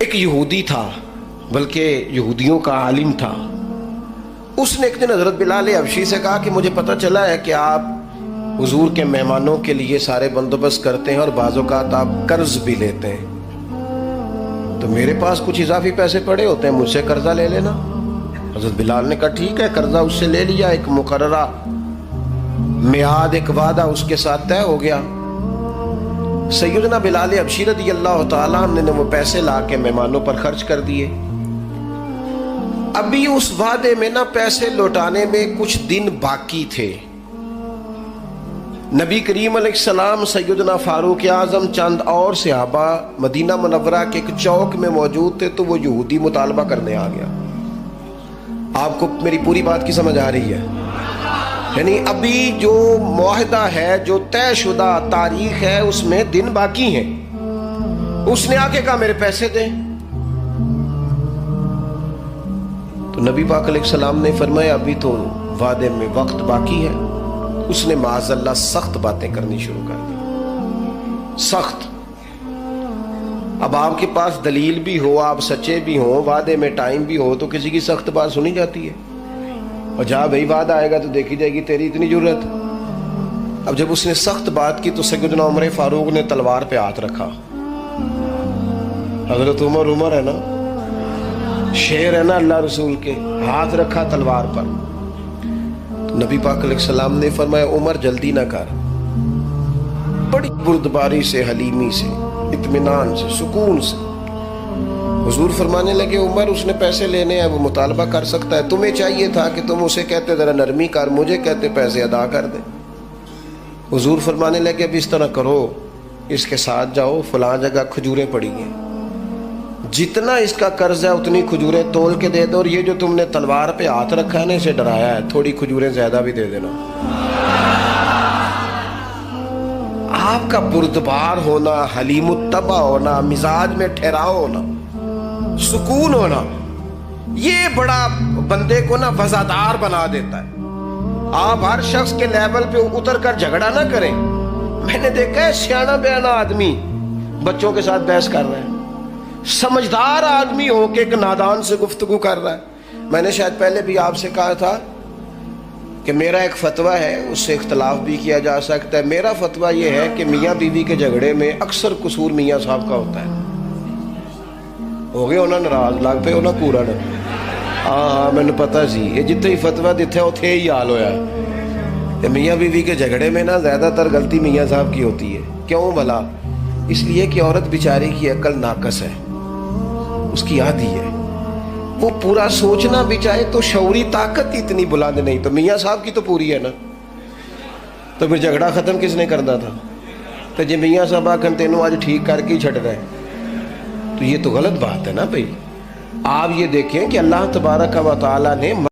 ایک یہودی تھا، بلکہ یہودیوں کا عالم تھا۔ اس نے ایک دن حضرت بلال حبشی سے کہا کہ مجھے پتہ چلا ہے کہ آپ حضور کے مہمانوں کے لیے سارے بندوبست کرتے ہیں اور بعض اوقات آپ قرض بھی لیتے ہیں، تو میرے پاس کچھ اضافی پیسے پڑے ہوتے ہیں، مجھ سے قرضہ لے لینا۔ حضرت بلال نے کہا ٹھیک ہے، قرضہ اس سے لے لیا، ایک مقررہ میعاد، ایک وعدہ اس کے ساتھ طے ہو گیا۔ سیدنا بلال حبشی رضی اللہ تعالیٰ عنہ نے وہ پیسے لا کے مہمانوں پر خرچ کر دیے۔ ابھی اس وعدے میں نا پیسے لوٹانے میں کچھ دن باقی تھے۔ نبی کریم علیہ السلام، سیدنا فاروق اعظم، چند اور صحابہ مدینہ منورہ کے ایک چوک میں موجود تھے، تو وہ یہودی مطالبہ کرنے آ گیا۔ آپ کو میری پوری بات کی سمجھ آ رہی ہے؟ یعنی ابھی جو معاہدہ ہے، جو طے شدہ تاریخ ہے، اس میں دن باقی ہیں۔ اس نے آ کے کہا میرے پیسے دیں، تو نبی پاک علیہ السلام نے فرمایا ابھی تو وعدے میں وقت باقی ہے۔ اس نے معاذ اللہ سخت باتیں کرنی شروع کر دی، سخت۔ اب آپ کے پاس دلیل بھی ہو، آپ سچے بھی ہوں، وعدے میں ٹائم بھی ہو، تو کسی کی سخت بات سنی جاتی ہے؟ اور جہاں بھائی وعدہ آئے گا تو دیکھی جائے گی تیری اتنی ضرورت۔ اب جب اس نے سخت بات کی تو سیدنا عمر فاروق نے تلوار پہ ہاتھ رکھا۔ حضرت عمر ہے نا، شیر ہے نا اللہ رسول کے، ہاتھ رکھا تلوار پر۔ تو نبی پاک علیہ السلام نے فرمایا عمر جلدی نہ کر، بڑی بردباری سے، حلیمی سے، اطمینان سے، سکون سے۔ حضور فرمانے لگے عمر اس نے پیسے لینے ہیں، وہ مطالبہ کر سکتا ہے، تمہیں چاہیے تھا کہ تم اسے کہتے ذرا نرمی کر، مجھے کہتے پیسے ادا کر دے۔ حضور فرمانے لگے اب اس طرح کرو، اس کے ساتھ جاؤ، فلاں جگہ کھجوریں پڑی ہیں، جتنا اس کا قرض ہے اتنی کھجوریں تول کے دے دو، اور یہ جو تم نے تلوار پہ ہاتھ رکھا ہے نا، اسے ڈرایا ہے، تھوڑی کھجوریں زیادہ بھی دے دینا۔ آپ کا بردبار ہونا، حلیم الطبع ہونا، مزاج میں ٹھہراؤ ہونا، سکون ہونا، یہ بڑا بندے کو نا وفادار بنا دیتا ہے۔ آپ ہر شخص کے لیول پہ اتر کر جھگڑا نہ کریں۔ میں نے دیکھا ہے سیانا بیانا آدمی بچوں کے ساتھ بحث کر رہے ہیں، سمجھدار آدمی ہو کے ایک نادان سے گفتگو کر رہا ہے۔ میں نے شاید پہلے بھی آپ سے کہا تھا کہ میرا ایک فتویٰ ہے، اس سے اختلاف بھی کیا جا سکتا ہے۔ میرا فتویٰ یہ ہے کہ میاں بیوی کے جھگڑے میں اکثر قصور میاں صاحب کا ہوتا ہے۔ ہو گئے ہونا ناراض، لگ پہ ہونا پورا نا؟ ہاں میں نے پتا سی، یہ جتنے ہی فتویٰ دیتے ہیں اتنے ہی حال ہویا ہے۔ میاں بیوی کے جھگڑے میں نا زیادہ تر غلطی میاں صاحب کی ہوتی ہے۔ کیوں بھلا؟ اس لیے کہ عورت بیچاری کی عقل ناقص ہے، اس کی آدھی ہے، وہ پورا سوچنا بھی چاہے تو شعوری طاقت اتنی بلند نہیں، تو میاں صاحب کی تو پوری ہے نا، تو پھر جھگڑا ختم کس نے کرنا تھا؟ تو جی میاں صاحب آکن تینوں آج ٹھیک کر کے ہی چھٹ رہے، تو یہ تو غلط بات ہے نا بھائی۔ آپ یہ دیکھیں کہ اللہ تبارک و تعالیٰ نے